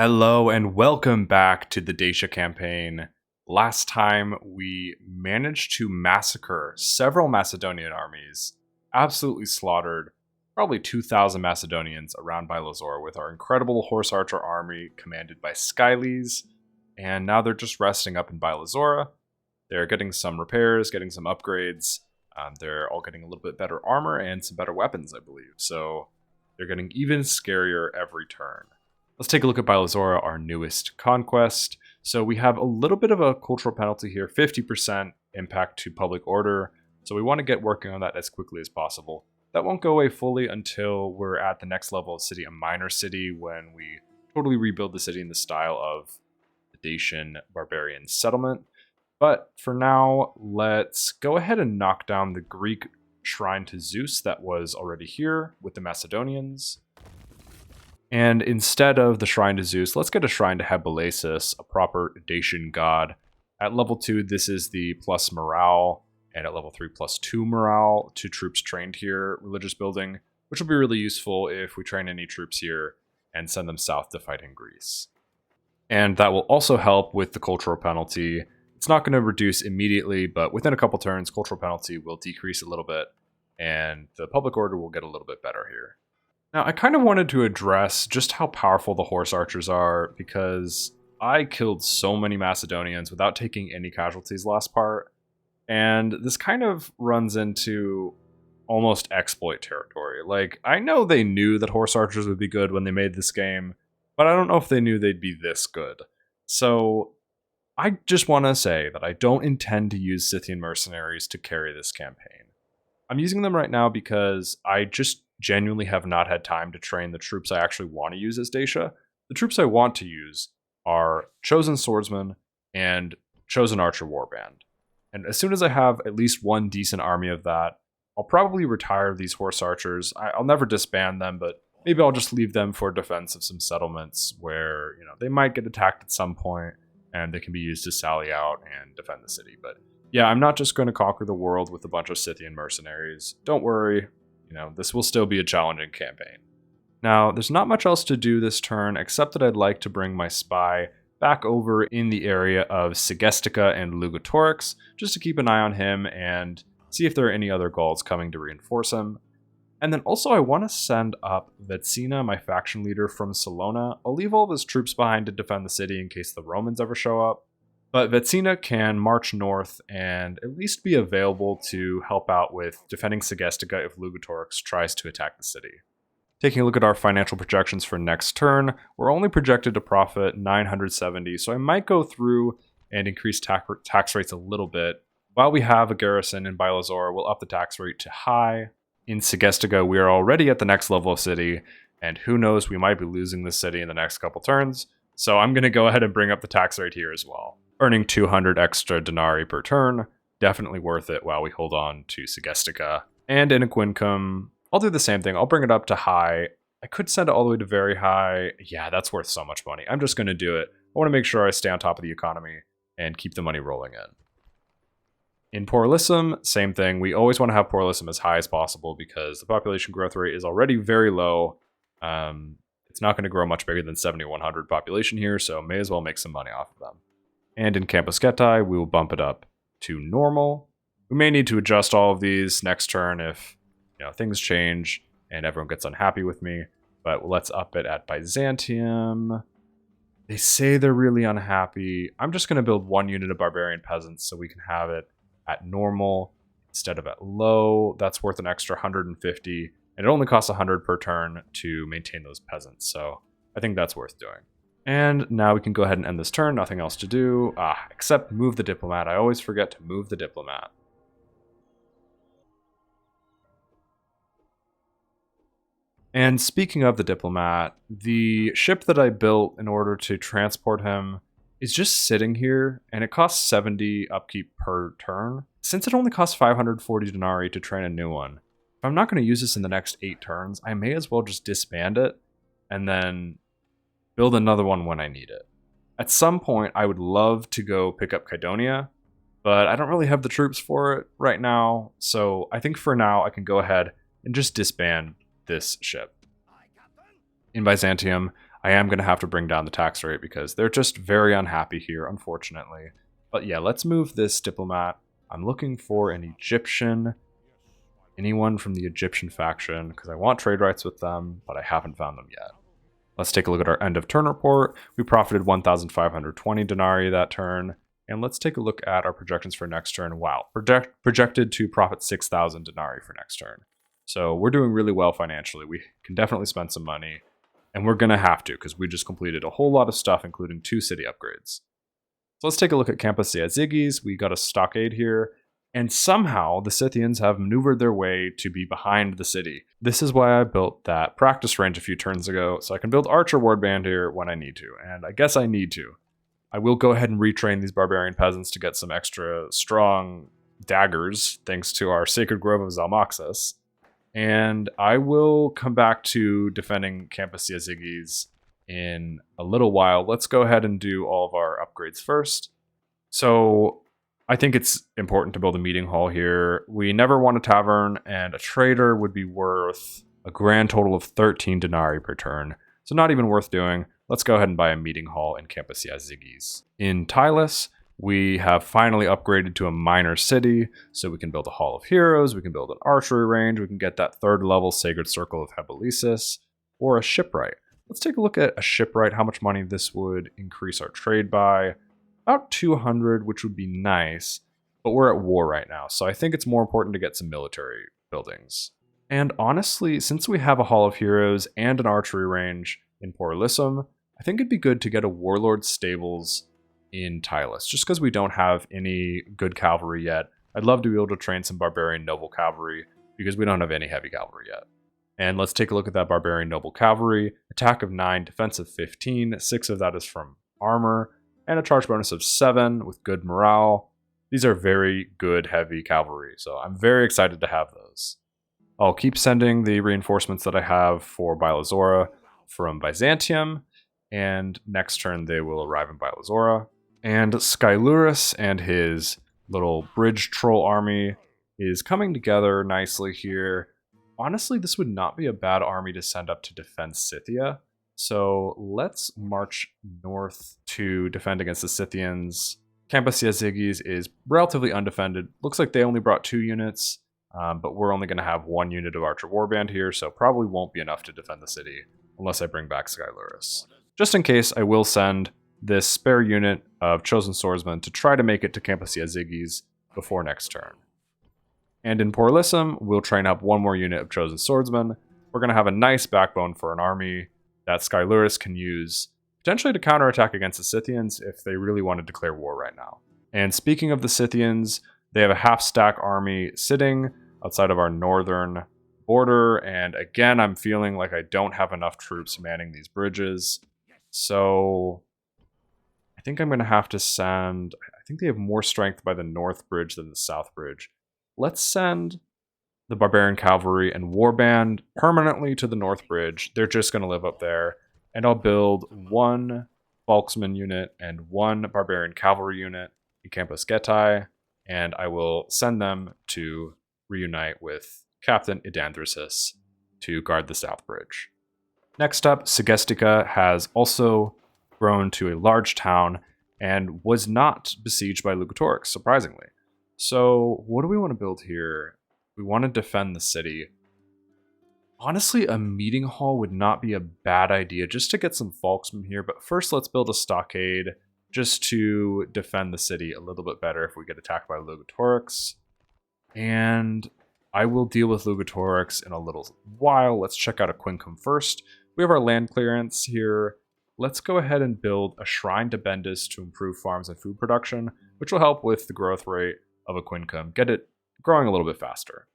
Hello and welcome back to the Dacia campaign. Last time we managed to massacre several Macedonian armies, absolutely slaughtered probably 2,000 Macedonians around Bylazora with our incredible horse archer army commanded by Scyles, and now they're just resting up in Bylazora. They're getting some repairs, getting some upgrades. They're all getting a little bit better armor and some better weapons, I believe, so they're getting even scarier every turn. Let's take a look at Bylazora, our newest conquest. So we have a little bit of a cultural penalty here, 50% impact to public order. So we want to get working on that as quickly as possible. That won't go away fully until we're at the next level of city, a minor city, when we totally rebuild the city in the style of the Dacian barbarian settlement. But for now, let's go ahead and knock down the Greek shrine to Zeus that was already here with the Macedonians. And instead of the shrine to Zeus, let's get a shrine to Hephaestus, a proper Dacian god. At level 2, this is the plus morale, and at level 3, plus 2 morale to troops trained here, religious building, which will be really useful if we train any troops here and send them south to fight in Greece. And that will also help with the cultural penalty. It's not going to reduce immediately, but within a couple turns, cultural penalty will decrease a little bit, and the public order will get a little bit better here. Now, I kind of wanted to address just how powerful the horse archers are, because I killed so many Macedonians without taking any casualties last part, and this kind of runs into almost exploit territory. Like, I know they knew that horse archers would be good when they made this game, but I don't know if they knew they'd be this good. So, I just want to say that I don't intend to use Scythian mercenaries to carry this campaign. I'm using them right now because I just genuinely have not had time to train the troops I actually want to use as Dacia. The troops I want to use are Chosen Swordsman and Chosen Archer Warband. And as soon as I have at least one decent army of that, I'll probably retire these horse archers. I'll never disband them, but maybe I'll just leave them for defense of some settlements where, they might get attacked at some point and they can be used to sally out and defend the city. But yeah, I'm not just going to conquer the world with a bunch of Scythian mercenaries. Don't worry. This will still be a challenging campaign. Now, there's not much else to do this turn, except that I'd like to bring my spy back over in the area of Segestica and Lugatorix, just to keep an eye on him and see if there are any other Gauls coming to reinforce him. And then also I want to send up Vezina, my faction leader from Salona. I'll leave all of his troops behind to defend the city in case the Romans ever show up. But Vezina can march north and at least be available to help out with defending Segestica if Lugatorix tries to attack the city. Taking a look at our financial projections for next turn, we're only projected to profit 970, so I might go through and increase tax rates a little bit. While we have a garrison in Bylazora, we'll up the tax rate to high. In Segestica, we are already at the next level of city, and who knows, we might be losing this city in the next couple turns, so I'm going to go ahead and bring up the tax rate here as well. Earning 200 extra denarii per turn, definitely worth it while we hold on to Segestica. And in Aquincum, I'll do the same thing. I'll bring it up to high. I could send it all the way to very high. Yeah, that's worth so much money. I'm just going to do it. I want to make sure I stay on top of the economy and keep the money rolling in. In Porolissum, same thing. We always want to have Porolissum as high as possible because the population growth rate is already very low. It's not going to grow much bigger than 7,100 population here, so may as well make some money off of them. And in Campus Getae, we will bump it up to normal. We may need to adjust all of these next turn if things change and everyone gets unhappy with me. But let's up it at Byzantium. They say they're really unhappy. I'm just going to build one unit of barbarian peasants so we can have it at normal instead of at low. That's worth an extra 150, and it only costs 100 per turn to maintain those peasants. So I think that's worth doing. And now we can go ahead and end this turn. Nothing else to do, except move the diplomat. I always forget to move the diplomat. And speaking of the diplomat, the ship that I built in order to transport him is just sitting here, and it costs 70 upkeep per turn. Since it only costs 540 denarii to train a new one, if I'm not going to use this in the next 8 turns, I may as well just disband it, and then build another one when I need it. At some point, I would love to go pick up Cydonia, but I don't really have the troops for it right now, so I think for now I can go ahead and just disband this ship. In Byzantium, I am going to have to bring down the tax rate because they're just very unhappy here, unfortunately. But yeah, let's move this diplomat. I'm looking for an Egyptian, anyone from the Egyptian faction, because I want trade rights with them, but I haven't found them yet. Let's take a look at our end of turn report. We profited 1,520 denarii that turn. And let's take a look at our projections for next turn. Wow, projected to profit 6,000 denarii for next turn. So we're doing really well financially. We can definitely spend some money. And we're going to have to because we just completed a whole lot of stuff, including 2 city upgrades. So let's take a look at Campus Ziaziges. We got a stockade here. And somehow the Scythians have maneuvered their way to be behind the city. This is why I built that practice range a few turns ago, so I can build Archer Warband here when I need to. And I guess I need to. I will go ahead and retrain these barbarian peasants to get some extra strong daggers, thanks to our Sacred Grove of Zalmoxis. And I will come back to defending Campus Ziaziges in a little while. Let's go ahead and do all of our upgrades first. So I think it's important to build a meeting hall here. We never want a tavern, and a trader would be worth a grand total of 13 denarii per turn. So not even worth doing. Let's go ahead and buy a meeting hall in Campus Ziaziges. In Tylus, we have finally upgraded to a minor city, so we can build a Hall of Heroes, we can build an archery range, we can get that 3rd level Sacred Circle of Habilisis, or a shipwright. Let's take a look at a shipwright, how much money this would increase our trade by. About 200, which would be nice, but we're at war right now, so I think it's more important to get some military buildings. And honestly, since we have a Hall of Heroes and an archery range in Porlisum, I think it'd be good to get a Warlord Stables in Tylus, just because we don't have any good cavalry yet. I'd love to be able to train some Barbarian Noble Cavalry, because we don't have any heavy cavalry yet. And let's take a look at that Barbarian Noble Cavalry. Attack of 9, defense of 15, 6 of that is from armor, and a charge bonus of 7 with good morale. These are very good heavy cavalry, so I'm very excited to have those. I'll keep sending the reinforcements that I have for Bylazora from Byzantium, and next turn they will arrive in Bylazora. And Scylurus and his little bridge troll army is coming together nicely here. Honestly, this would not be a bad army to send up to defend Scythia. So let's march north to defend against the Scythians. Campus Ziaziges is relatively undefended. Looks like they only brought 2 units, but we're only going to have 1 unit of Archer Warband here, so probably won't be enough to defend the city unless I bring back Scylurus. Just in case, I will send this spare unit of Chosen Swordsmen to try to make it to Campus Ziaziges before next turn. And in Porlisum, we'll train up 1 more unit of Chosen Swordsmen. We're going to have a nice backbone for an army that Scylurus can use potentially to counterattack against the Scythians if they really want to declare war right now. And speaking of the Scythians, they have a half-stack army sitting outside of our northern border, and again, I'm feeling like I don't have enough troops manning these bridges. So I think I'm going to have to send... I think they have more strength by the north bridge than the south bridge. Let's send the Barbarian Cavalry and Warband permanently to the north bridge. They're just going to live up there. And I'll build 1 Volksman unit and 1 Barbarian Cavalry unit in Campus Getae, and I will send them to reunite with Captain Idandrisis to guard the south bridge. Next up, Segestica has also grown to a large town and was not besieged by Lugatorix, surprisingly. So what do we want to build here? We want to defend the city. Honestly, a meeting hall would not be a bad idea just to get some Volksmen here, but first let's build a stockade just to defend the city a little bit better if we get attacked by Lugatorix. And I will deal with Lugatorix in a little while. Let's check out a Quincum first. We have our land clearance here. Let's go ahead and build a shrine to Bendis to improve farms and food production, which will help with the growth rate of a Quincum, get it growing a little bit faster.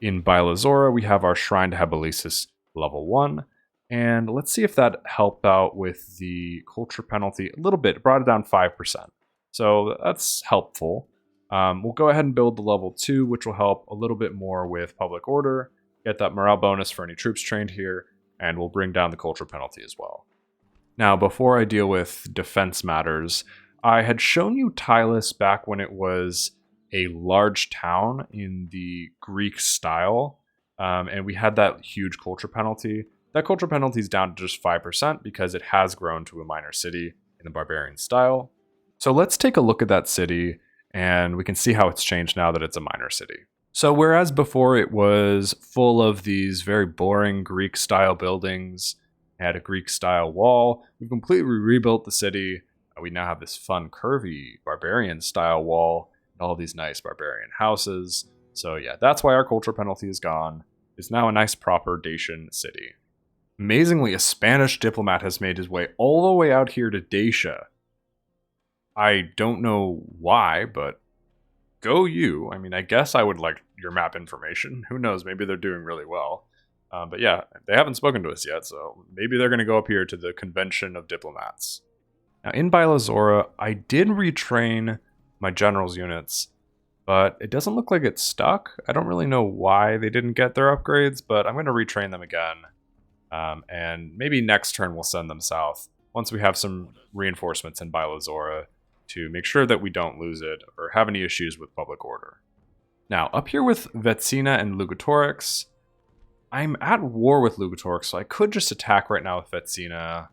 In Bylazora, we have our shrine to Habilisis level 1, and let's see if that helped out with the culture penalty a little bit. It brought it down 5%, so that's helpful. We'll go ahead and build the level 2, which will help a little bit more with public order, get that morale bonus for any troops trained here, and we'll bring down the culture penalty as well. Now, before I deal with defense matters, I had shown you Tylus back when it was a large town in the Greek style, and we had that huge culture penalty. That culture penalty is down to just 5% because it has grown to a minor city in the barbarian style. So let's take a look at that city, and we can see how it's changed now that it's a minor city. So whereas before it was full of these very boring Greek-style buildings, it had a Greek-style wall, we've completely rebuilt the city. We now have this fun, curvy, barbarian-style wall, and all these nice barbarian houses. So yeah, that's why our culture penalty is gone. It's now a nice, proper Dacian city. Amazingly, a Spanish diplomat has made his way all the way out here to Dacia. I don't know why, but go you. I mean, I guess I would like your map information. Who knows? Maybe they're doing really well. But yeah, they haven't spoken to us yet, so maybe they're going to go up here to the Convention of Diplomats. Now, in Bylazora, I did retrain my general's units, but it doesn't look like it's stuck. I don't really know why they didn't get their upgrades, but I'm going to retrain them again. And maybe next turn we'll send them south once we have some reinforcements in Bylazora to make sure that we don't lose it or have any issues with public order. Now, up here with Vezina and Lugatorix, I'm at war with Lugatorix, so I could just attack right now with Vezina.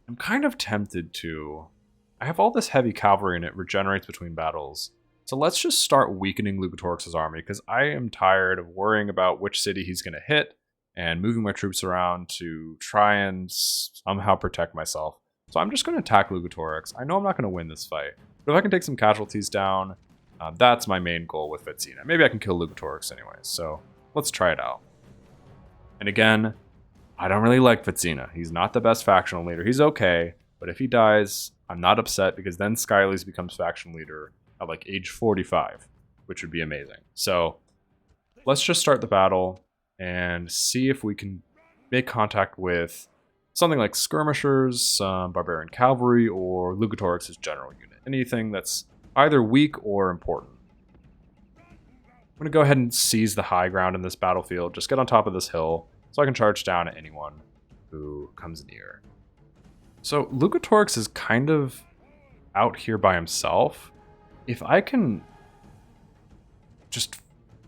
I'm kind of tempted to. I have all this heavy cavalry and it regenerates between battles. So let's just start weakening Lugatorix's army, because I am tired of worrying about which city he's going to hit and moving my troops around to try and somehow protect myself. So I'm just going to attack Lugatorix. I know I'm not going to win this fight, but if I can take some casualties down, that's my main goal with Vezina. Maybe I can kill Lugatorix anyways, so let's try it out. And again, I don't really like Vezina. He's not the best factional leader. He's okay, but if he dies, I'm not upset, because then Scyles becomes faction leader at like age 45, which would be amazing. So let's just start the battle and see if we can make contact with something like skirmishers, some barbarian cavalry, or Lugatorix's general unit. Anything that's either weak or important. I'm going to go ahead and seize the high ground in this battlefield. Just get on top of this hill so I can charge down at anyone who comes near. So Lugatorix is kind of out here by himself. If I can just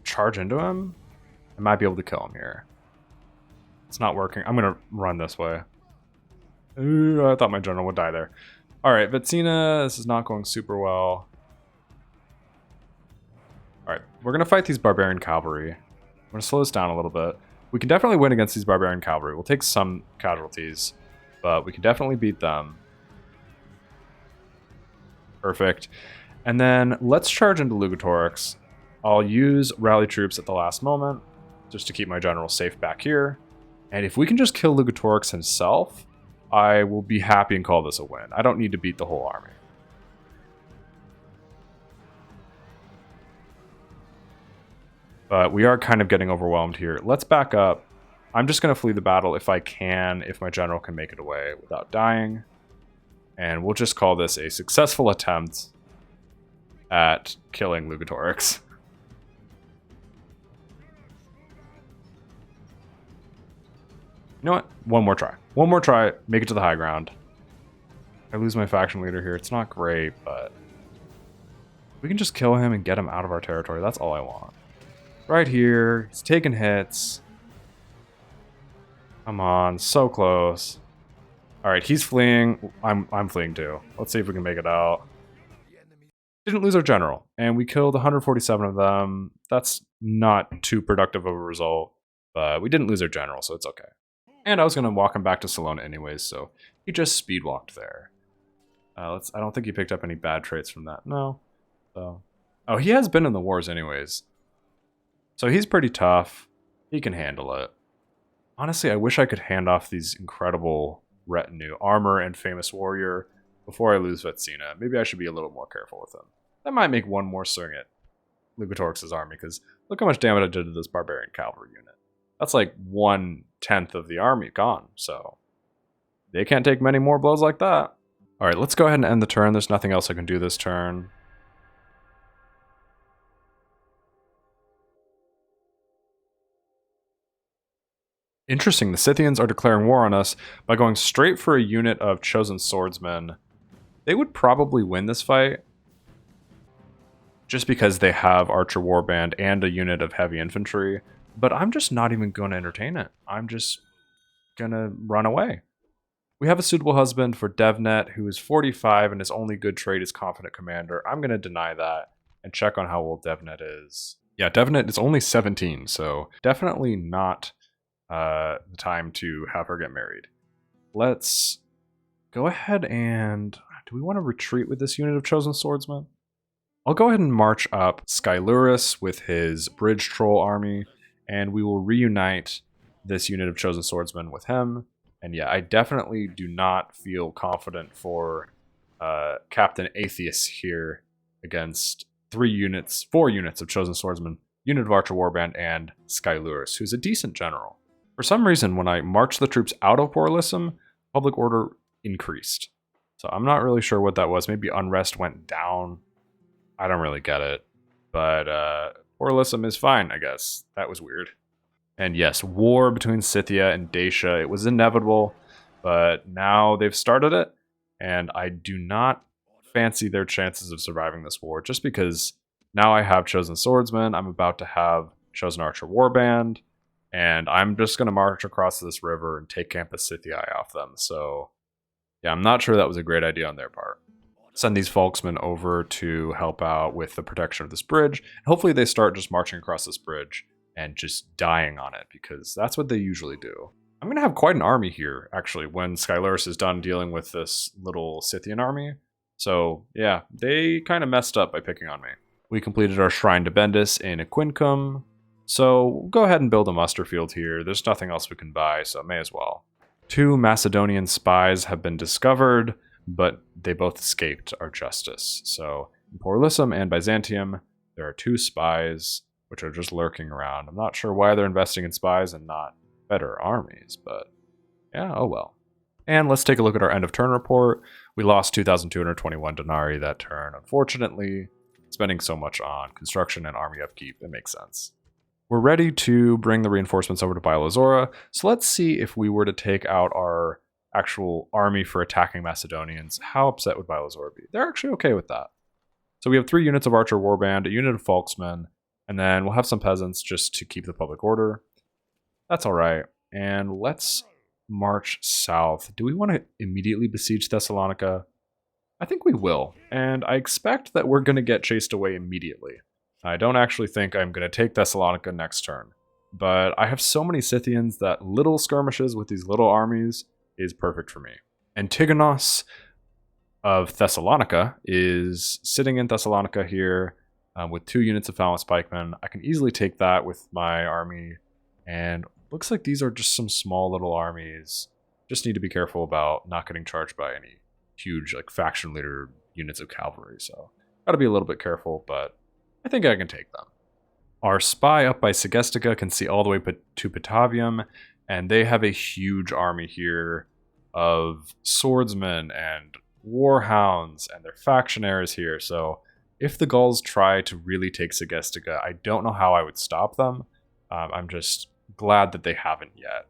charge into him, I might be able to kill him here. It's not working. I'm going to run this way. Ooh, I thought my general would die there. Alright, Vezina, this is not going super well. Alright, we're going to fight these barbarian cavalry. I'm going to slow this down a little bit. We can definitely win against these barbarian cavalry. We'll take some casualties, but we can definitely beat them. Perfect. And then let's charge into Lugatorix. I'll use rally troops at the last moment, just to keep my general safe back here. And if we can just kill Lugatorix himself, I will be happy and call this a win. I don't need to beat the whole army. But we are kind of getting overwhelmed here. Let's back up. I'm just going to flee the battle if I can, if my general can make it away without dying. And we'll just call this a successful attempt at killing Lugatorix. You know what? One more try. One more try. Make it to the high ground. I lose my faction leader here. It's not great, but we can just kill him and get him out of our territory. That's all I want. Right here. He's taking hits. Come on. So close. Alright, he's fleeing. I'm fleeing too. Let's see if we can make it out. Didn't lose our general. And we killed 147 of them. That's not too productive of a result. But we didn't lose our general, so it's okay. And I was going to walk him back to Salona anyways, so he just speed walked there. I don't think he picked up any bad traits from that. No. So, oh, he has been in the wars anyways. So he's pretty tough. He can handle it. Honestly, I wish I could hand off these incredible retinue, armor, and famous warrior before I lose Vezina. Maybe I should be a little more careful with him. That might make one more swing at Lugatorix's army, because look how much damage I did to this barbarian cavalry unit. That's like 1/10 of the army gone, so they can't take many more blows like that. Alright, let's go ahead and end the turn. There's nothing else I can do this turn. Interesting, the Scythians are declaring war on us by going straight for a unit of chosen swordsmen. They would probably win this fight, just because they have archer warband and a unit of heavy infantry. But I'm just not even going to entertain it. I'm just gonna run away. We have a suitable husband for Devnet, who is 45 and his only good trait is confident commander. I'm gonna deny that and check on how old Devnet is. Yeah, Devnet is only 17, so definitely not the time to have her get married. Let's go ahead and... do we want to retreat with this unit of chosen swordsmen? I'll go ahead and march up Scylurus with his bridge troll army, and we will reunite this unit of chosen swordsmen with him. And yeah, I definitely do not feel confident for Captain Atheist here against 4 units of chosen swordsmen, unit of archer warband, and Scylurus, who's a decent general. For some reason, when I marched the troops out of Porlisum, public order increased. So I'm not really sure what that was. Maybe unrest went down. I don't really get it. But Porlisum is fine, I guess. That was weird. And yes, war between Scythia and Dacia. It was inevitable, but now they've started it. And I do not fancy their chances of surviving this war, just because now I have chosen swordsmen. I'm about to have chosen archer warband. And I'm just going to march across this river and take Campus Scythii off them. So yeah, I'm not sure that was a great idea on their part. Send these Folksmen over to help out with the protection of this bridge. Hopefully they start just marching across this bridge and just dying on it, because that's what they usually do. I'm going to have quite an army here, actually, when Scylurus is done dealing with this little Scythian army. So yeah, they kind of messed up by picking on me. We completed our Shrine to Bendis in Aquincum. So we'll go ahead and build a muster field here. There's nothing else we can buy, so may as well. 2 Macedonian spies have been discovered, but they both escaped our justice. So in Porlisum and Byzantium, there are 2 spies which are just lurking around. I'm not sure why they're investing in spies and not better armies, but yeah, oh well. And let's take a look at our end of turn report. We lost 2,221 denarii that turn, unfortunately. Spending so much on construction and army upkeep, it makes sense. We're ready to bring the reinforcements over to Bylazora, so let's see if we were to take out our actual army for attacking Macedonians, how upset would Bylazora be? They're actually okay with that. So we have 3 units of archer warband, a unit of folksmen, and then we'll have some peasants just to keep the public order. That's alright. And let's march south. Do we want to immediately besiege Thessalonica? I think we will, and I expect that we're going to get chased away immediately. I don't actually think I'm going to take Thessalonica next turn, but I have so many Scythians that little skirmishes with these little armies is perfect for me. Antigonos of Thessalonica is sitting in Thessalonica here with 2 units of Phalanx pikemen. I can easily take that with my army, and looks like these are just some small little armies. Just need to be careful about not getting charged by any huge like faction leader units of cavalry, so gotta be a little bit careful, but I think I can take them. Our spy up by Segestica can see all the way to Patavium, and they have a huge army here of swordsmen and warhounds, and their factionaries here. So if the Gauls try to really take Segestica, I don't know how I would stop them. I'm just glad that they haven't yet.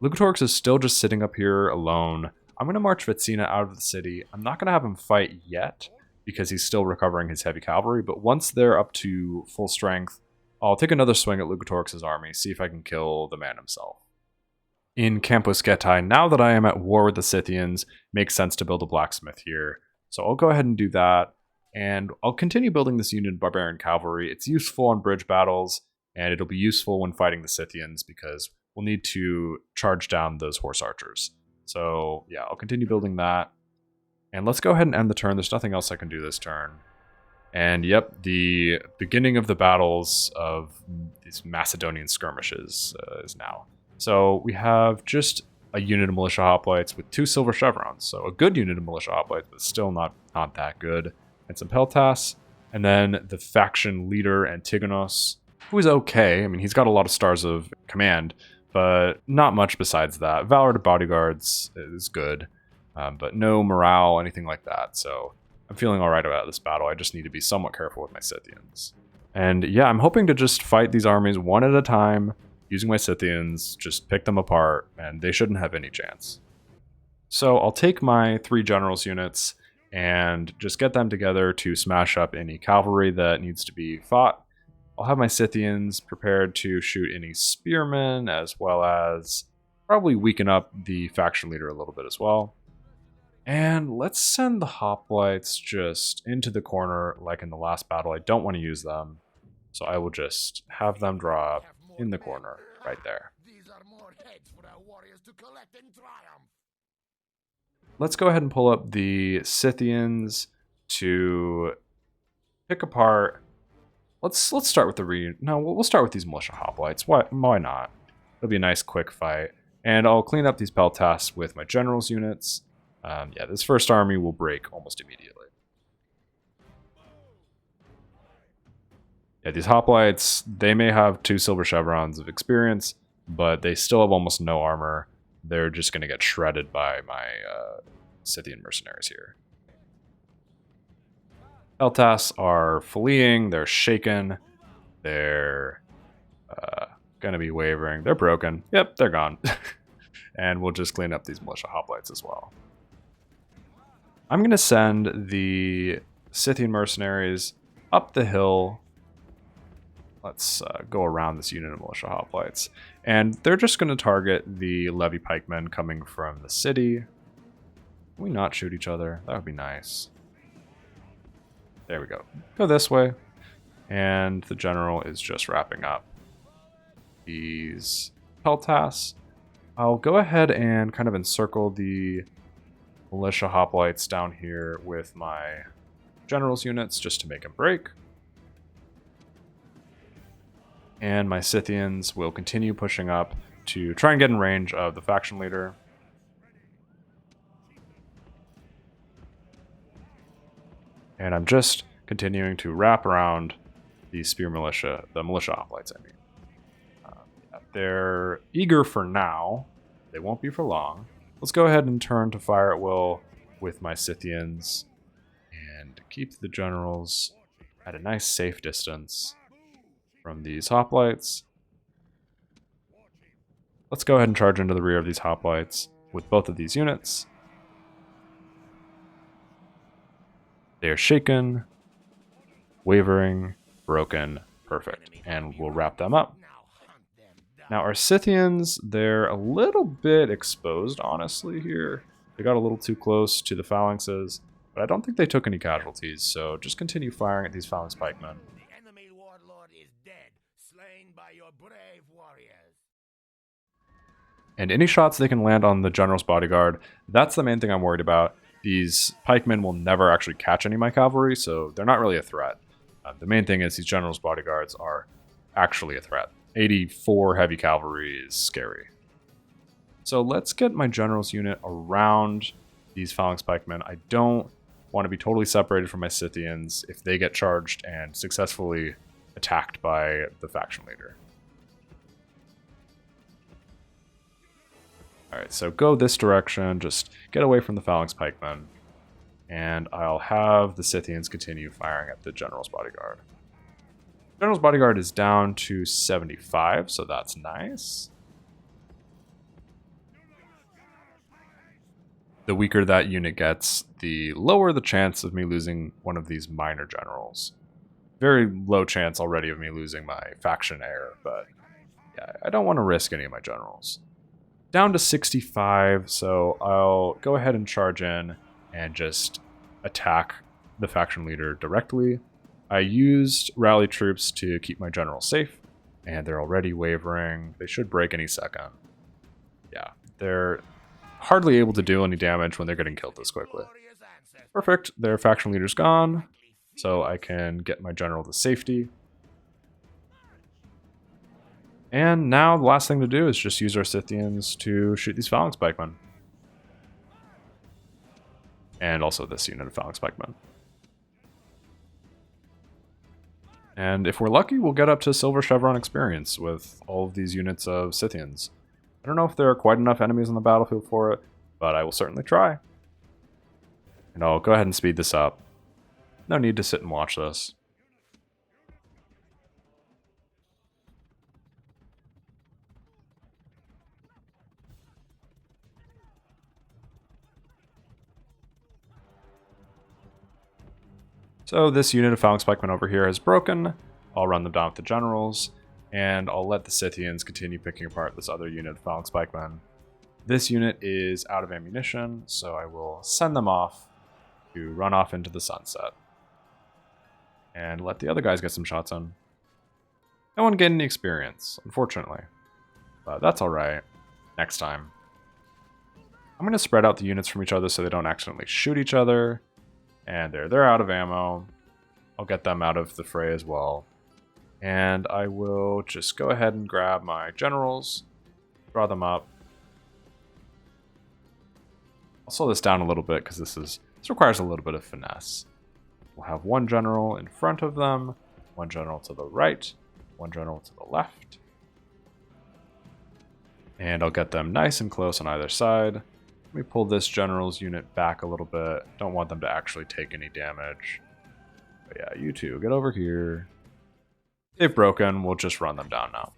Lugatorix is still just sitting up here alone. I'm going to march Vezina out of the city. I'm not going to have him fight yet, because he's still recovering his heavy cavalry, but once they're up to full strength, I'll take another swing at Lugatorix's army, see if I can kill the man himself. In Campus Getae, now that I am at war with the Scythians, makes sense to build a blacksmith here. So I'll go ahead and do that, and I'll continue building this unit of barbarian cavalry. It's useful on bridge battles, and it'll be useful when fighting the Scythians, because we'll need to charge down those horse archers. So yeah, I'll continue building that. And let's go ahead and end the turn. There's nothing else I can do this turn. And yep, the beginning of the battles of these Macedonian skirmishes is now. So we have just a unit of militia hoplites with 2 silver chevrons. So a good unit of militia hoplites, but still not that good. And some peltas. And then the faction leader, Antigonos, who is okay. I mean, he's got a lot of stars of command, but not much besides that. Valor to bodyguards is good. But no morale, anything like that. So I'm feeling alright about this battle. I just need to be somewhat careful with my Scythians. And yeah, I'm hoping to just fight these armies one at a time, using my Scythians, just pick them apart, and they shouldn't have any chance. So I'll take my 3 generals units and just get them together to smash up any cavalry that needs to be fought. I'll have my Scythians prepared to shoot any spearmen, as well as Probably weaken up the faction leader a little bit as well. And let's send the hoplites just into the corner like in the last battle. I don't want to use them, so I will just have them draw up in the corner right there. Let's go ahead and pull up the Scythians to pick apart. Let's start with the we'll start with these militia hoplites. Why not? It'll be a nice quick fight. And I'll clean up these peltasts with my generals units. Yeah, this first army will break almost immediately. Yeah, these hoplites, they may have 2 silver chevrons of experience, but they still have almost no armor. They're just going to get shredded by my Scythian mercenaries here. Peltasts are fleeing, they're shaken, they're going to be wavering, they're broken. Yep, they're gone. And we'll just clean up these militia hoplites as well. I'm going to send the Scythian mercenaries up the hill. Let's go around this unit of militia hoplites. And they're just going to target the levy pikemen coming from the city. Can we not shoot each other? That would be nice. There we go. Go this way. And the general is just wrapping up these peltasts. I'll go ahead and kind of encircle the militia hoplites down here with my generals units just to make them break. And my Scythians will continue pushing up to try and get in range of the faction leader. And I'm just continuing to wrap around the spear militia, the militia hoplites, I mean. They're eager for now. They won't be for long. Let's go ahead and turn to fire at will with my Scythians and keep the generals at a nice safe distance from these hoplites. Let's go ahead and charge into the rear of these hoplites with both of these units. They are shaken, wavering, broken, perfect, and we'll wrap them up. Now our Scythians, they're a little bit exposed, honestly, here. They got a little too close to the phalanxes, but I don't think they took any casualties, so just continue firing at these phalanx pikemen. The enemy warlord is dead, slain by your brave warriors. And any shots they can land on the general's bodyguard, that's the main thing I'm worried about. These pikemen will never actually catch any of my cavalry, so they're not really a threat. The main thing is these general's bodyguards are actually a threat. 84 heavy cavalry is scary. So let's get my general's unit around these phalanx pikemen. I don't want to be totally separated from my Scythians if they get charged and successfully attacked by the faction leader. Alright, so go this direction, just get away from the phalanx pikemen, and I'll have the Scythians continue firing at the general's bodyguard. General's bodyguard is down to 75, so that's nice. The weaker that unit gets, the lower the chance of me losing one of these minor generals. Very low chance already of me losing my faction heir, but yeah, I don't want to risk any of my generals. Down to 65, so I'll go ahead and charge in and just attack the faction leader directly. I used rally troops to keep my generals safe, and they're already wavering. They should break any second. Yeah, they're hardly able to do any damage when they're getting killed this quickly. Perfect, their faction leader's gone, so I can get my general to safety. And now the last thing to do is just use our Scythians to shoot these phalanx pikemen. And also this unit of phalanx pikemen. And if we're lucky, we'll get up to silver chevron experience with all of these units of Scythians. I don't know if there are quite enough enemies on the battlefield for it, but I will certainly try. And I'll go ahead and speed this up. No need to sit and watch this. So this unit of phalanx pikemen over here has broken. I'll run them down with the generals, and I'll let the Scythians continue picking apart this other unit of phalanx pikemen. This unit is out of ammunition, so I will send them off to run off into the sunset. And let the other guys get some shots on. No one gained any experience, unfortunately. But that's alright. Next time. I'm going to spread out the units from each other so they don't accidentally shoot each other. And they're out of ammo. I'll get them out of the fray as well. And I will just go ahead and grab my generals, draw them up. I'll slow this down a little bit because this requires a little bit of finesse. We'll have one general in front of them, one general to the right, one general to the left. And I'll get them nice and close on either side. Let me pull this general's unit back a little bit. Don't want them to actually take any damage. But yeah, you two, get over here. They've broken, we'll just run them down now.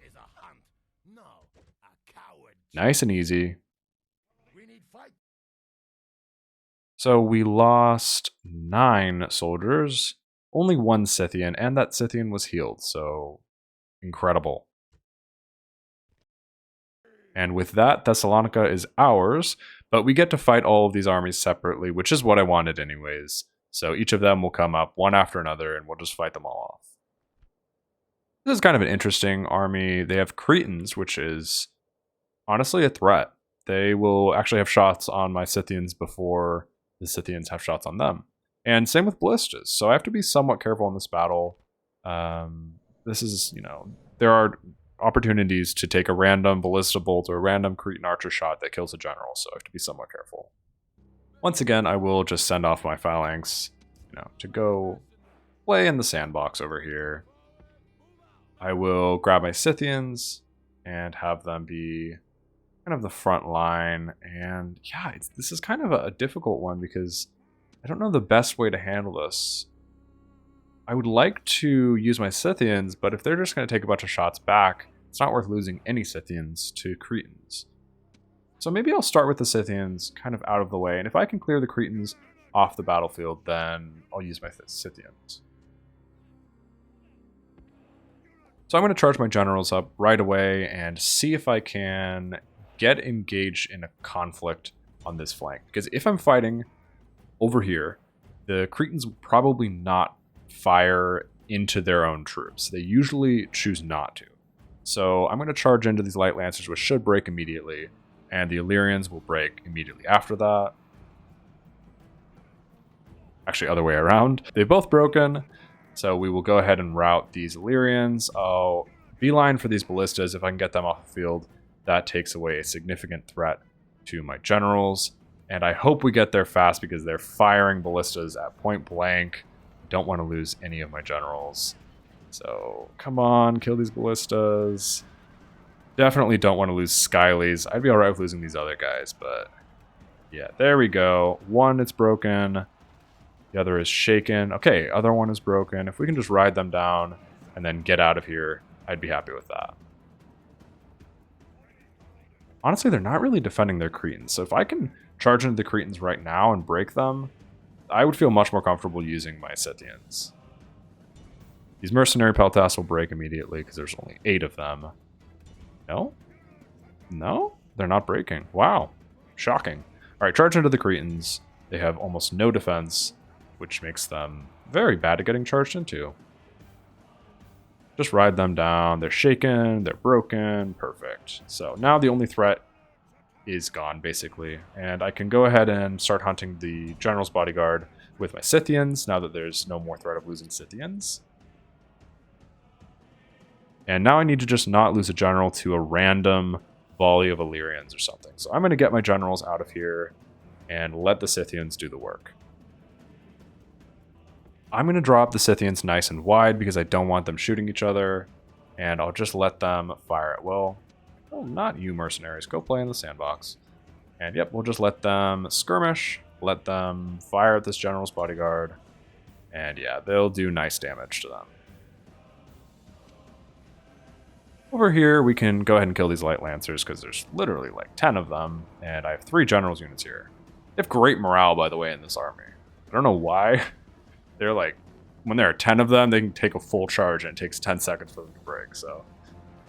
Nice and easy. So we lost 9 soldiers, only 1 Scythian, and that Scythian was healed, so incredible. And with that, Thessalonica is ours, but we get to fight all of these armies separately, which is what I wanted anyways. So each of them will come up one after another, and we'll just fight them all off. This is kind of an interesting army. They have Cretans, which is honestly a threat. They will actually have shots on my Scythians before the Scythians have shots on them. And same with ballistas. So I have to be somewhat careful in this battle. This is, there are opportunities to take a random ballista bolt or a random Cretan archer shot that kills a general. So I have to be somewhat careful. Once again, I will just send off my phalanx, to go play in the sandbox over here. I will grab my Scythians and have them be kind of the front line. And yeah, this is kind of a difficult one because I don't know the best way to handle this. I would like to use my Scythians, but if they're just going to take a bunch of shots back, it's not worth losing any Scythians to Cretans. So maybe I'll start with the Scythians kind of out of the way, and if I can clear the Cretans off the battlefield, then I'll use my Scythians. So I'm going to charge my generals up right away and see if I can get engaged in a conflict on this flank. Because if I'm fighting over here, the Cretans will probably not fire into their own troops. They usually choose not to. So I'm going to charge into these light lancers, which should break immediately, and the Illyrians will break immediately after that. Actually, other way around. They've both broken, so we will go ahead and rout these Illyrians. I'll beeline for these ballistas. If I can get them off the field, that takes away a significant threat to my generals. And I hope we get there fast because they're firing ballistas at point blank. Don't want to lose any of my generals. So come on, kill these ballistas. Definitely don't want to lose Scyles. I'd be alright with losing these other guys, but yeah, there we go. One, it's broken. The other is shaken. Okay, other one is broken. If we can just ride them down and then get out of here, I'd be happy with that. Honestly, they're not really defending their Cretans, so if I can charge into the Cretans right now and break them, I would feel much more comfortable using my Scythians. These mercenary peltas will break immediately because there's only 8 of them. No? No? They're not breaking. Wow. Shocking. Alright, charge into the Cretans. They have almost no defense, which makes them very bad at getting charged into. Just ride them down. They're shaken. They're broken. Perfect. So now the only threat is gone, basically. And I can go ahead and start hunting the General's Bodyguard with my Scythians, now that there's no more threat of losing Scythians. And now I need to just not lose a general to a random volley of Illyrians or something. So I'm going to get my generals out of here and let the Scythians do the work. I'm going to draw up the Scythians nice and wide because I don't want them shooting each other. And I'll just let them fire at will. Oh, not you mercenaries. Go play in the sandbox. And yep, we'll just let them skirmish. Let them fire at this general's bodyguard. And yeah, they'll do nice damage to them. Over here, we can go ahead and kill these light lancers because there's literally like 10 of them. And I have 3 generals units here. They have great morale, by the way, in this army. I don't know why. They're like, when there are 10 of them, they can take a full charge and it takes 10 seconds for them to break. So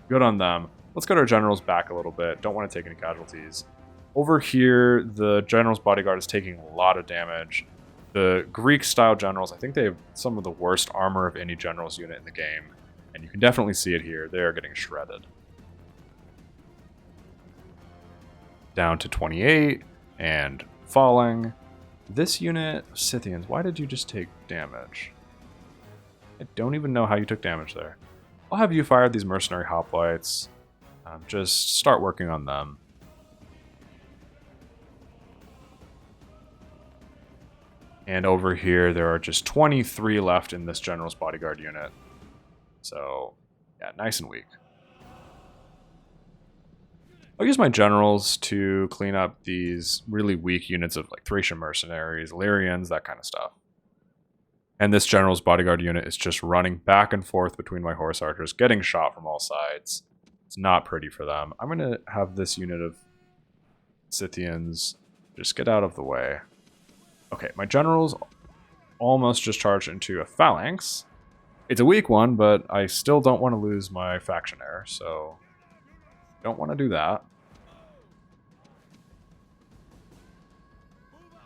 good on them. Let's get our generals back a little bit. Don't want to take any casualties. Over here, the general's bodyguard is taking a lot of damage. The Greek-style generals, I think they have some of the worst armor of any general's unit in the game. And you can definitely see it here. They are getting shredded. Down to 28 and falling. This unit, Scythians, why did you just take damage? I don't even know how you took damage there. I'll have you fire these mercenary hoplites. Just start working on them. And over here, there are just 23 left in this general's bodyguard unit. So, yeah, nice and weak. I'll use my generals to clean up these really weak units of like Thracian mercenaries, Illyrians, that kind of stuff. And this general's bodyguard unit is just running back and forth between my horse archers, getting shot from all sides. It's not pretty for them. I'm going to have this unit of Scythians just get out of the way. Okay, my generals almost just charged into a phalanx. It's a weak one, but I still don't want to lose my factionaire, so don't want to do that.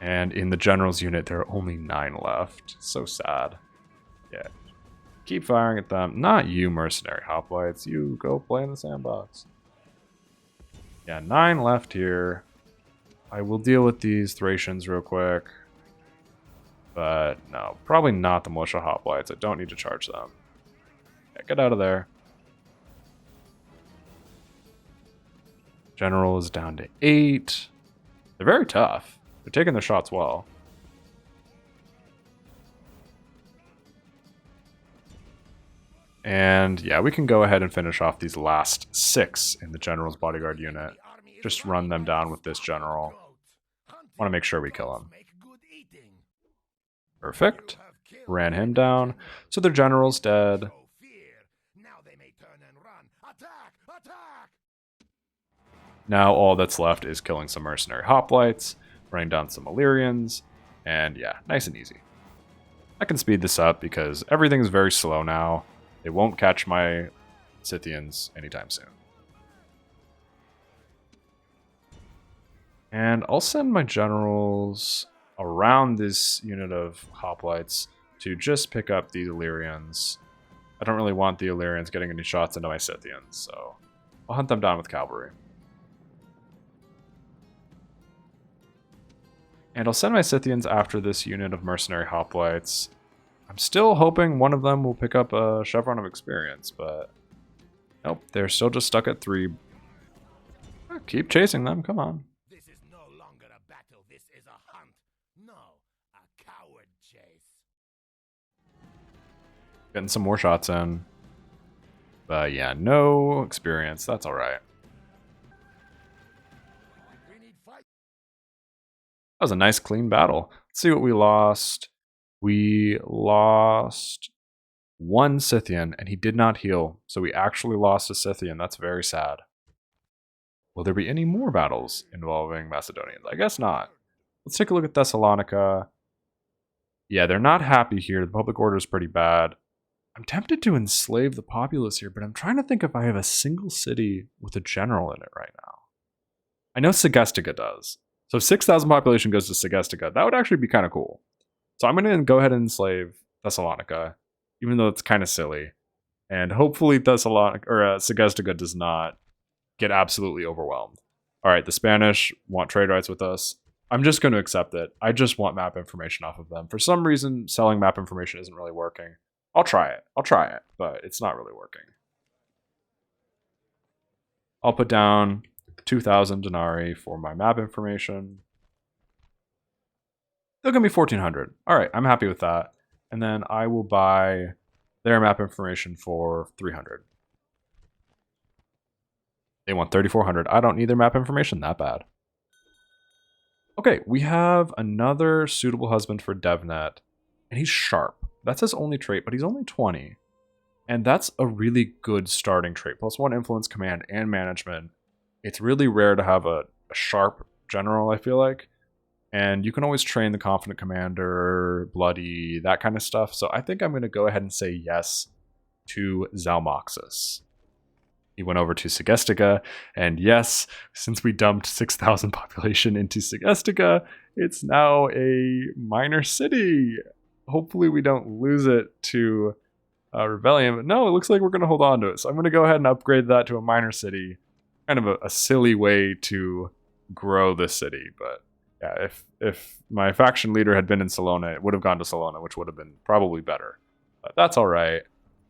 And in the general's unit, there are only 9 left. So sad. Yeah. Keep firing at them. Not you, mercenary hoplites. You go play in the sandbox. Yeah, 9 left here. I will deal with these Thracians real quick. But no, probably not the militia hoplites. I don't need to charge them. Yeah, get out of there. General is down to 8. They're very tough. They're taking their shots well. And yeah, we can go ahead and finish off these last 6 in the general's bodyguard unit. Just run them down with this general. Want to make sure we kill him. Perfect. Ran him down. So their general's dead. Now all that's left is killing some mercenary hoplites, running down some Illyrians, and yeah, nice and easy. I can speed this up because everything's very slow now. They won't catch my Scythians anytime soon. And I'll send my generals around this unit of hoplites to just pick up these Illyrians. I don't really want the Illyrians getting any shots into my Scythians, so I'll hunt them down with cavalry. And I'll send my Scythians after this unit of mercenary hoplites. I'm still hoping one of them will pick up a chevron of experience, but nope, they're still just stuck at 3. Keep chasing them, come on. This is no longer a battle, this is a hunt. No, a coward chase. Getting some more shots in. But yeah, no experience, that's alright. That was a nice clean battle. Let's see what we lost. We lost 1 Scythian, and he did not heal. So we actually lost a Scythian. That's very sad. Will there be any more battles involving Macedonians? I guess not. Let's take a look at Thessalonica. Yeah, they're not happy here. The public order is pretty bad. I'm tempted to enslave the populace here, but I'm trying to think if I have a single city with a general in it right now. I know Segestica does. So if 6,000 population goes to Segestica, that would actually be kind of cool. So I'm going to go ahead and enslave Thessalonica, even though it's kind of silly. And hopefully Segestica does not get absolutely overwhelmed. All right, the Spanish want trade rights with us. I'm just going to accept it. I just want map information off of them. For some reason, selling map information isn't really working. I'll try it, but it's not really working. I'll put down 2,000 denarii for my map information. They'll give me 1,400. All right, I'm happy with that. And then I will buy their map information for 300. They want 3,400. I don't need their map information that bad. Okay, we have another suitable husband for DevNet, and he's sharp. That's his only trait, but he's only 20. And that's a really good starting trait. +1 influence, command, and management. It's really rare to have a sharp general, I feel like. And you can always train the confident commander, bloody, that kind of stuff. So I think I'm going to go ahead and say yes to Zalmoxis. He went over to Segestica, and yes, since we dumped 6,000 population into Segestica, it's now a minor city. Hopefully we don't lose it to rebellion, but no, it looks like we're going to hold on to it. So I'm going to go ahead and upgrade that to a minor city. Kind of a silly way to grow the city, but yeah, if my faction leader had been in Salona, it would have gone to Salona, which would have been probably better. But that's all right.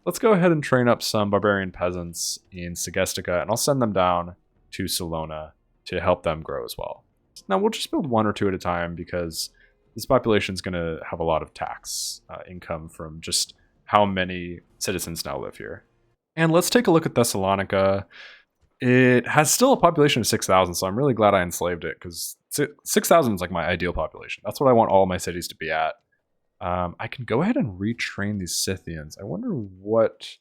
Let's go ahead and train up some barbarian peasants in Segestica, and I'll send them down to Salona to help them grow as well. Now, we'll just build one or two at a time because this population is going to have a lot of tax income from just how many citizens now live here. And let's take a look at Thessalonica. It has still a population of 6,000, so I'm really glad I enslaved it because 6,000 is like my ideal population. That's what I want all my cities to be at. I can go ahead and retrain these Scythians. I wonder what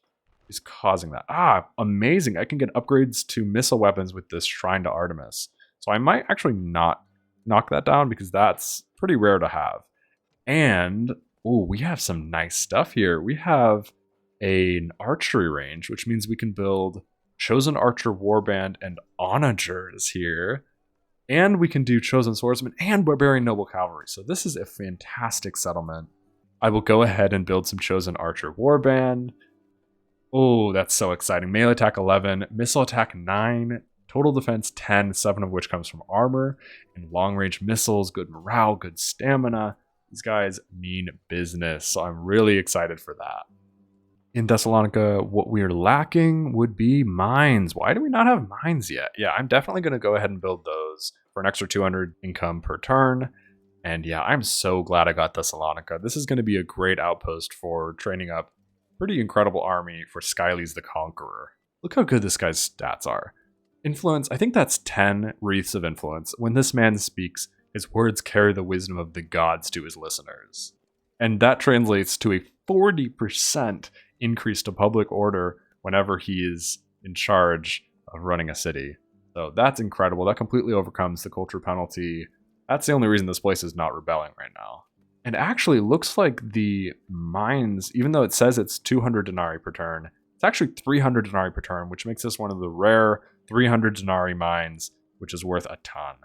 is causing that. Ah, amazing. I can get upgrades to missile weapons with this Shrine to Artemis. So I might actually not knock that down because that's pretty rare to have. And, oh, we have some nice stuff here. We have an archery range, which means we can build Chosen Archer Warband and Onagers here. And we can do Chosen Swordsman and Barbarian Noble Cavalry. So this is a fantastic settlement. I will go ahead and build some Chosen Archer Warband. Oh, that's so exciting. Melee attack 11, missile attack 9, total defense 10, 7 of which comes from armor, and long range missiles, good morale, good stamina. These guys mean business, so I'm really excited for that. In Thessalonica, what we're lacking would be mines. Why do we not have mines yet? Yeah, I'm definitely going to go ahead and build those for an extra 200 income per turn. And yeah, I'm so glad I got Thessalonica. This is going to be a great outpost for training up a pretty incredible army for Scyles the Conqueror. Look how good this guy's stats are. Influence, I think that's 10 wreaths of influence. When this man speaks, his words carry the wisdom of the gods to his listeners. And that translates to a 40% increase to public order whenever he is in charge of running a city. So that's incredible. That completely overcomes the culture penalty. That's the only reason this place is not rebelling right now. And actually looks like the mines, even though it says it's 200 denarii per turn, it's actually 300 denarii per turn, which makes this one of the rare 300 denarii mines, which is worth a ton.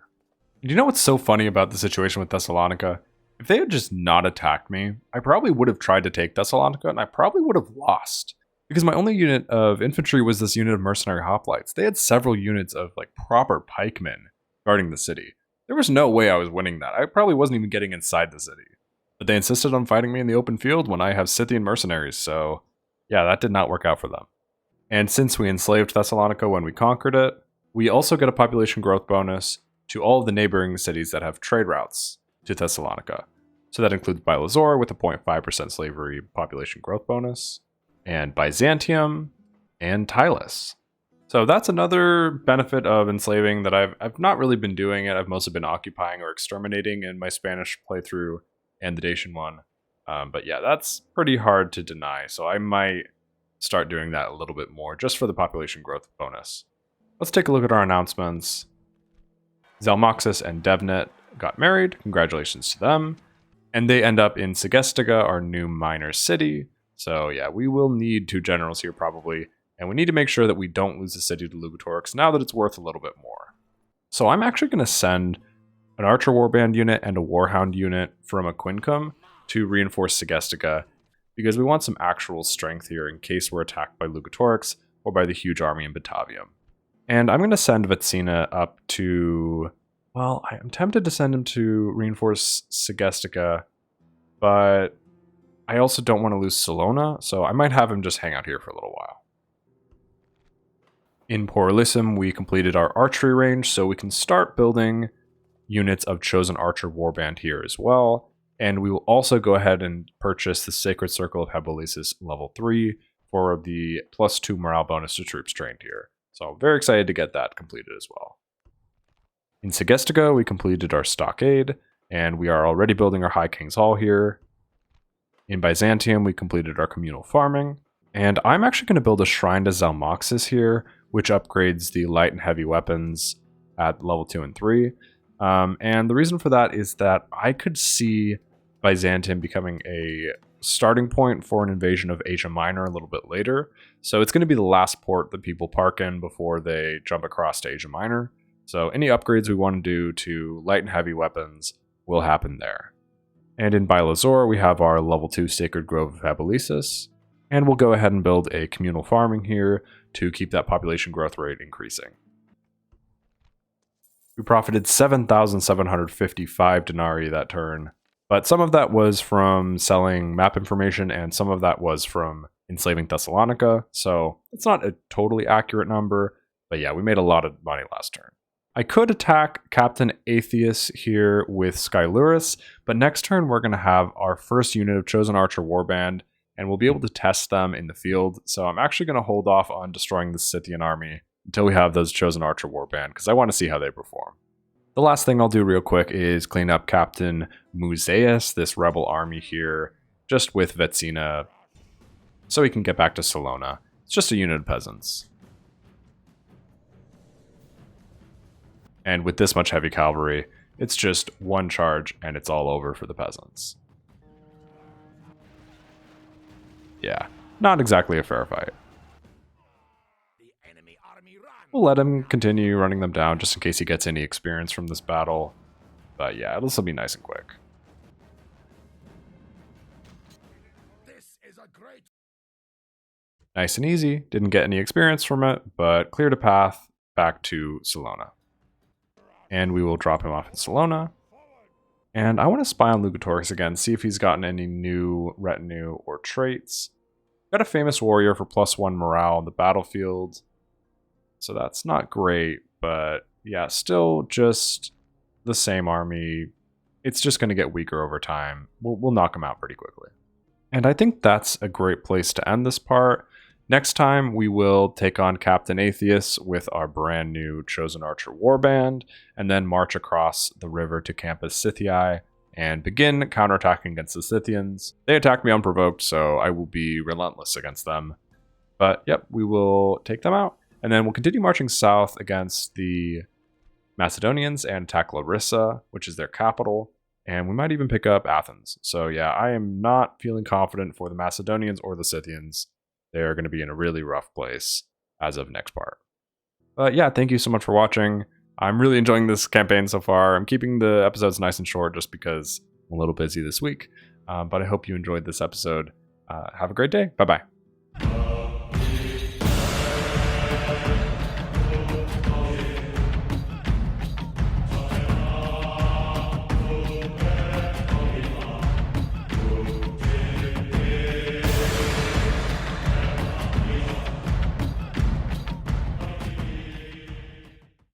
And you know what's so funny about the situation with Thessalonica? If they had just not attacked me, I probably would have tried to take Thessalonica, and I probably would have lost. Because my only unit of infantry was this unit of mercenary hoplites. They had several units of like proper pikemen guarding the city. There was no way I was winning that. I probably wasn't even getting inside the city. But they insisted on fighting me in the open field when I have Scythian mercenaries, so yeah, that did not work out for them. And since we enslaved Thessalonica when we conquered it, we also get a population growth bonus to all of the neighboring cities that have trade routes to Thessalonica. So that includes Bylazora with a 0.5% slavery population growth bonus, and Byzantium, and Tylis. So that's another benefit of enslaving that I've not really been doing it. I've mostly been occupying or exterminating in my Spanish playthrough and the Dacian one. But yeah, that's pretty hard to deny. So I might start doing that a little bit more just for the population growth bonus. Let's take a look at our announcements. Zalmoxis and Devnet got married. Congratulations to them. And they end up in Segestica, our new minor city. So yeah, we will need 2 generals here probably. And we need to make sure that we don't lose the city to Lugatorix now that it's worth a little bit more. So I'm actually going to send an Archer Warband unit and a Warhound unit from a Quincum to reinforce Segestica, because we want some actual strength here in case we're attacked by Lugatorix or by the huge army in Batavium. And I'm going to send Vezina up to... Well, I'm tempted to send him to reinforce Segestica, but I also don't want to lose Salona, so I might have him just hang out here for a little while. In Porlissim, we completed our archery range, so we can start building units of Chosen Archer Warband here as well. And we will also go ahead and purchase the Sacred Circle of Hebolesis level 3 for the +2 morale bonus to troops trained here. So I'm very excited to get that completed as well. In Segestica, we completed our stockade, and we are already building our High King's Hall here. In Byzantium, we completed our communal farming, and I'm actually going to build a shrine to Zalmoxis here, which upgrades the light and heavy weapons at level 2 and 3. And the reason for that is that I could see Byzantium becoming a starting point for an invasion of Asia Minor a little bit later. So it's going to be the last port that people park in before they jump across to Asia Minor. So any upgrades we want to do to light and heavy weapons will happen there. And in Bylazora, we have our level 2 Sacred Grove of Abelisis. And we'll go ahead and build a communal farming here to keep that population growth rate increasing. We profited 7,755 denarii that turn, but some of that was from selling map information and some of that was from enslaving Thessalonica, so it's not a totally accurate number, but yeah, we made a lot of money last turn. I could attack Captain Atheus here with Scylurus, but next turn we're going to have our first unit of Chosen Archer Warband, and we'll be able to test them in the field, so I'm actually going to hold off on destroying the Scythian army until we have those Chosen Archer Warband, because I want to see how they perform. The last thing I'll do real quick is clean up Captain Musaeus, this rebel army here, just with Vezina, so he can get back to Salona. It's just a unit of peasants. And with this much heavy cavalry, it's just one charge and it's all over for the peasants. Yeah, not exactly a fair fight. We'll let him continue running them down just in case he gets any experience from this battle. But yeah, this will be nice and quick. Nice and easy. Didn't get any experience from it, but cleared a path back to Salona. And we will drop him off in Salona. And I want to spy on Lugatorix again, see if he's gotten any new retinue or traits. Got a famous warrior for +1 morale on the battlefield. So that's not great, but yeah, still just the same army. It's just going to get weaker over time. We'll knock them out pretty quickly. And I think that's a great place to end this part. Next time, we will take on Captain Atheus with our brand new Chosen Archer Warband, and then march across the river to Campus Scythii and begin counterattacking against the Scythians. They attack me unprovoked, so I will be relentless against them. But yep, we will take them out. And then we'll continue marching south against the Macedonians and attack Larissa, which is their capital. And we might even pick up Athens. So yeah, I am not feeling confident for the Macedonians or the Scythians. They're going to be in a really rough place as of next part. But yeah, thank you so much for watching. I'm really enjoying this campaign so far. I'm keeping the episodes nice and short just because I'm a little busy this week. But I hope you enjoyed this episode. Have a great day. Bye-bye.